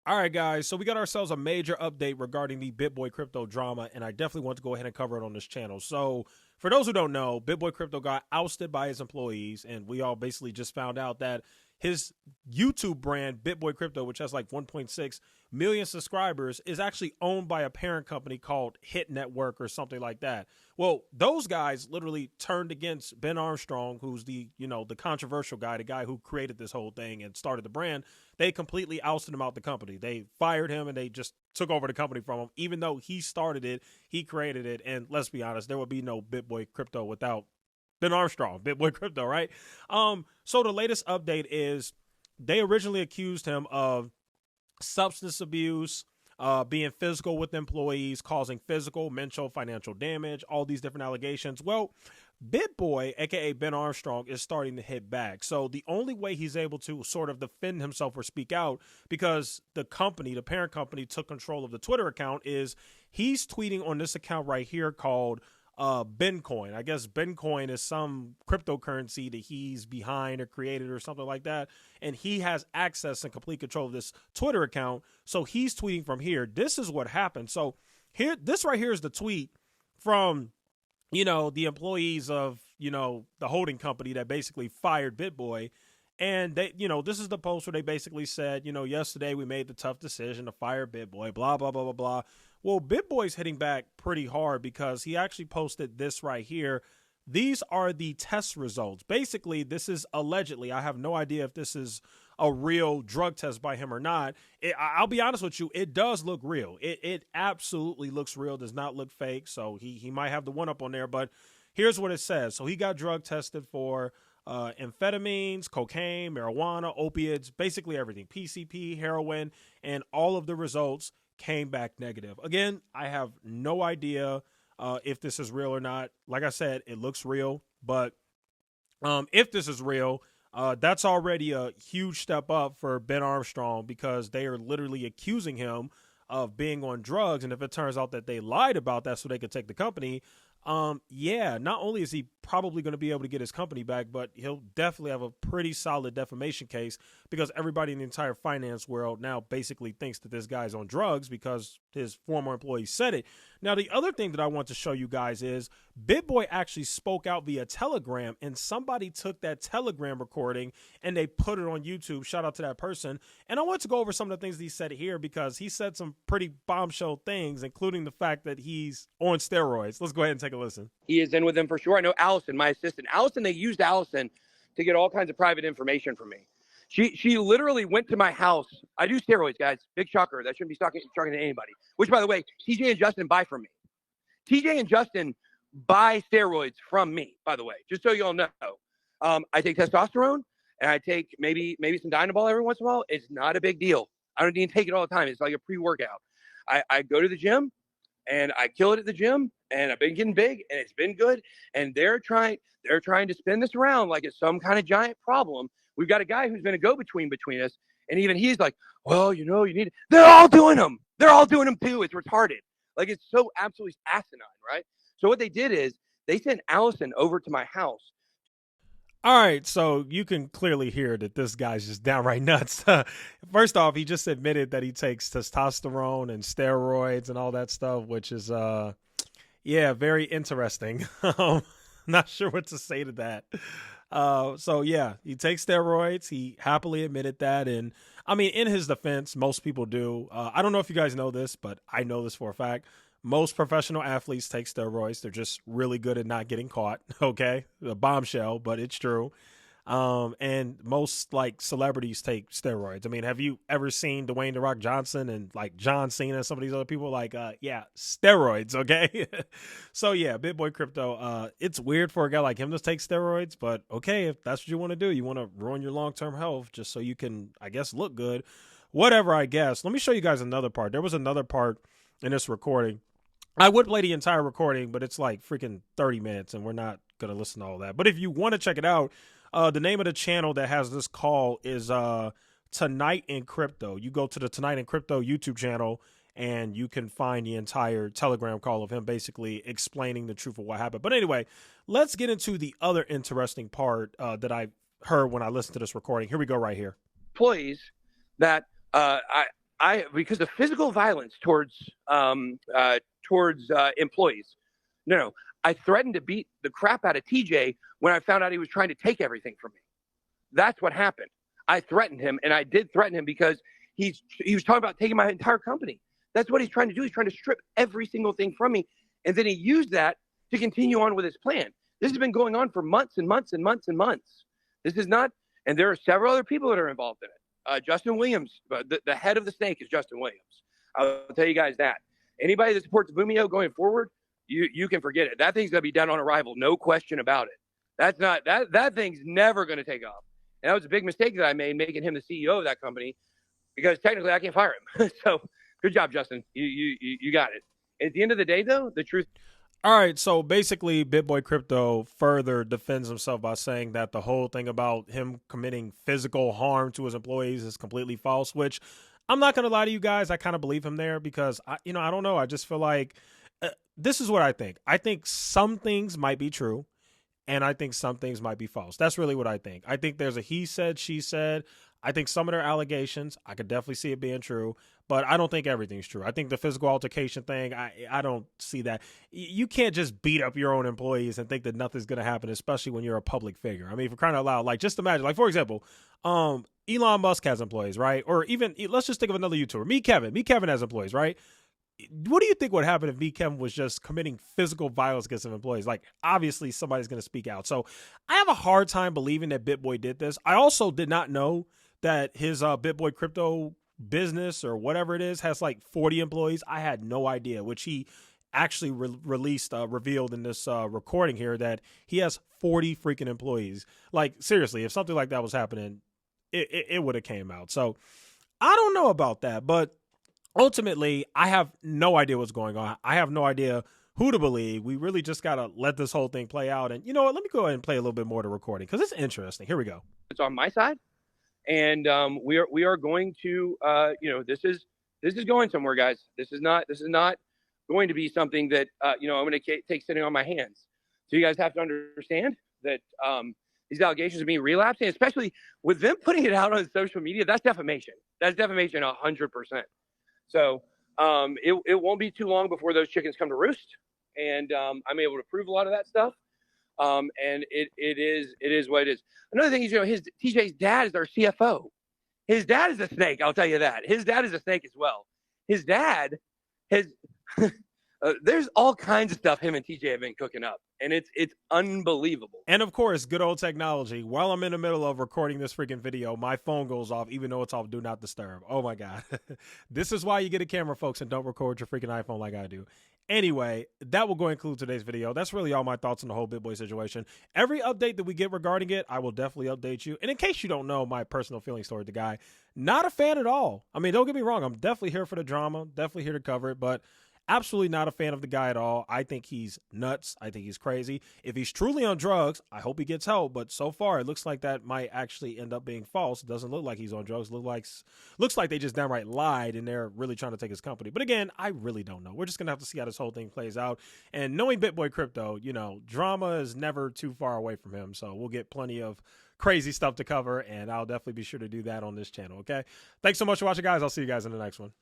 All right, guys. So we got ourselves a major update regarding the Bitboy crypto drama, and I definitely want to go ahead and cover it on this channel. So for those who don't know, Bitboy crypto got ousted by his employees, and we all basically just found out that his YouTube brand, Bitboy Crypto, which has like 1.6 million subscribers, is actually owned by a parent company called Hit Network or something like that. Well, those guys literally turned against Ben Armstrong, who's the controversial guy, the guy who created this whole thing and started the brand. They completely ousted him out the company. They fired him and they just took over the company from him, even though he started it, he created it. And let's be honest, there would be no Bitboy Crypto without Ben Armstrong, Bitboy Crypto, right? So the latest update is they originally accused him of substance abuse, being physical with employees, causing physical, mental, financial damage, all these different allegations. Well, Bitboy, aka Ben Armstrong, is starting to hit back. So the only way he's able to sort of defend himself or speak out, because the company, the parent company, took control of the Twitter account, is he's tweeting on this account right here called Bitcoin. I guess Bitcoin is some cryptocurrency that he's behind or created or something like that. And he has access and complete control of this Twitter account. So he's tweeting from here. This is what happened. So here, this right here is the tweet from, the employees of, the holding company that basically fired Bitboy. And they, this is the post where they basically said, yesterday we made the tough decision to fire Bitboy, blah, blah, blah, blah, blah. Well, Bitboy's hitting back pretty hard because he actually posted this right here. These are the test results. Basically, this is allegedly, I have no idea if this is a real drug test by him or not. I'll be honest with you, it does look real. It absolutely looks real, does not look fake. So he might have the one up on there, but here's what it says. So he got drug tested for amphetamines, cocaine, marijuana, opiates, basically everything, PCP, heroin, and all of the results came back negative. Again, I have no idea if this is real or not. Like I said, it looks real, but if this is real, that's already a huge step up for Ben Armstrong, because they are literally accusing him of being on drugs. And if it turns out that they lied about that so they could take the company, yeah, not only is he probably going to be able to get his company back, but he'll definitely have a pretty solid defamation case, because everybody in the entire finance world now basically thinks that this guy's on drugs because his former employee said it. Now, the other thing that I want to show you guys is Bitboy actually spoke out via Telegram, and somebody took that Telegram recording and they put it on YouTube. Shout out to that person. And I want to go over some of the things that he said here, because he said some pretty bombshell things, including the fact that he's on steroids. Let's go ahead and take a listen. He is in with them for sure. I know Allison, my assistant. Allison, they used Allison to get all kinds of private information from me. She literally went to my house. I do steroids, guys. Big shocker. That shouldn't be talking to anybody. Which, by the way, TJ and Justin buy from me. TJ and Justin buy steroids from me, by the way, just so you all know. I take testosterone, and I take maybe some Dynabol every once in a while. It's not a big deal. I don't need to take it all the time. It's like a pre-workout. I go to the gym, and I kill it at the gym, and I've been getting big, and it's been good. And they're trying to spin this around like it's some kind of giant problem. We've got a guy who's been a go-between between us, and even he's like, well, you need. They're all doing them. They're all doing them too. It's retarded. Like, it's so absolutely asinine, right? So what they did is they sent Allison over to my house. All right, so you can clearly hear that this guy's just downright nuts. First off, he just admitted that he takes testosterone and steroids and all that stuff, which is, yeah, very interesting. Not sure what to say to that. So yeah, he takes steroids. He happily admitted that. And I mean, in his defense, most people do. I don't know if you guys know this, but I know this for a fact. Most professional athletes take steroids. They're just really good at not getting caught. Okay. A bombshell, but it's true. And most like celebrities take steroids. I mean, have you ever seen Dwayne "The Rock" Johnson and like John Cena and some of these other people? Like, yeah, steroids. Okay. So yeah, Bitboy Crypto. It's weird for a guy like him to take steroids, but okay, if that's what you want to do, you want to ruin your long-term health just so you can, I guess, look good. Whatever, I guess. Let me show you guys another part. There was another part in this recording. I would play the entire recording, but it's like freaking 30 minutes and we're not going to listen to all that. But if you want to check it out, the name of the channel that has this call is Tonight in Crypto. You go to the Tonight in Crypto YouTube channel and you can find the entire Telegram call of him basically explaining the truth of what happened. But anyway, let's get into the other interesting part that I heard when I listened to this recording. Here we go right here. Employees that because of physical violence towards employees. No, I threatened to beat the crap out of TJ when I found out he was trying to take everything from me. That's what happened. I threatened him, and I did threaten him because he was talking about taking my entire company. That's what he's trying to do. He's trying to strip every single thing from me, and then he used that to continue on with his plan. This has been going on for months and months and months and months. This is not, and there are several other people that are involved in it. Justin Williams, the head of the snake is Justin Williams. I'll tell you guys that. Anybody that supports Boomio going forward, you can forget it. That thing's going to be done on arrival, no question about it. That's not that thing's never going to take off. And that was a big mistake that I made, making him the CEO of that company, because technically I can't fire him. So good job, Justin. You got it. At the end of the day, though, the truth. All right, so basically, Bitboy Crypto further defends himself by saying that the whole thing about him committing physical harm to his employees is completely false, which I'm not going to lie to you guys. I kind of believe him there because, I don't know. I just feel like this is what I think. I think some things might be true, and I think some things might be false. That's really what I think. I think there's a he said, she said. I think some of their allegations, I could definitely see it being true, but I don't think everything's true. I think the physical altercation thing, I don't see that. You can't just beat up your own employees and think that nothing's going to happen, especially when you're a public figure. I mean, for crying out loud, like just imagine, like for example, Elon Musk has employees, right? Or even, let's just think of another YouTuber, Me Kevin has employees, right? What do you think would happen if Kevin was just committing physical violence against his employees? Like, obviously, somebody's going to speak out. So I have a hard time believing that BitBoy did this. I also did not know that his BitBoy Crypto business or whatever it is has like 40 employees. I had no idea, which he actually revealed in this recording here, that he has 40 freaking employees. Like, seriously, if something like that was happening, it would have came out. So I don't know about that, but ultimately, I have no idea what's going on. I have no idea who to believe. We really just got to let this whole thing play out. And you know what? Let me go ahead and play a little bit more of the recording because it's interesting. Here we go. It's on my side. And we are going to, this is going somewhere, guys. This is not going to be something that, I'm going to take sitting on my hands. So you guys have to understand that these allegations are being relapsing, especially with them putting it out on social media. That's defamation. That's defamation 100%. So it won't be too long before those chickens come to roost. And I'm able to prove a lot of that stuff. And it is what it is. Another thing is, TJ's dad is our CFO. His dad is a snake. I'll tell you that. His dad is a snake as well. His dad has, there's all kinds of stuff him and TJ have been cooking up, and it's unbelievable. And of course, good old technology. While I'm in the middle of recording this freaking video, my phone goes off, even though it's off Do Not Disturb. Oh my God. This is why you get a camera, folks, and don't record your freaking iPhone like I do. Anyway, that will go include today's video. That's really all my thoughts on the whole BitBoy situation. Every update that we get regarding it, I will definitely update you. And in case you don't know my personal feelings toward the guy, not a fan at all. I mean, don't get me wrong. I'm definitely here for the drama, definitely here to cover it, but absolutely not a fan of the guy at all. I think he's nuts. I think he's crazy. If he's truly on drugs, I hope he gets help. But so far, it looks like that might actually end up being false. It doesn't look like he's on drugs. Looks like they just downright lied and they're really trying to take his company. But again, I really don't know. We're just going to have to see how this whole thing plays out. And knowing BitBoy Crypto, drama is never too far away from him. So we'll get plenty of crazy stuff to cover. And I'll definitely be sure to do that on this channel. Okay. Thanks so much for watching, guys. I'll see you guys in the next one.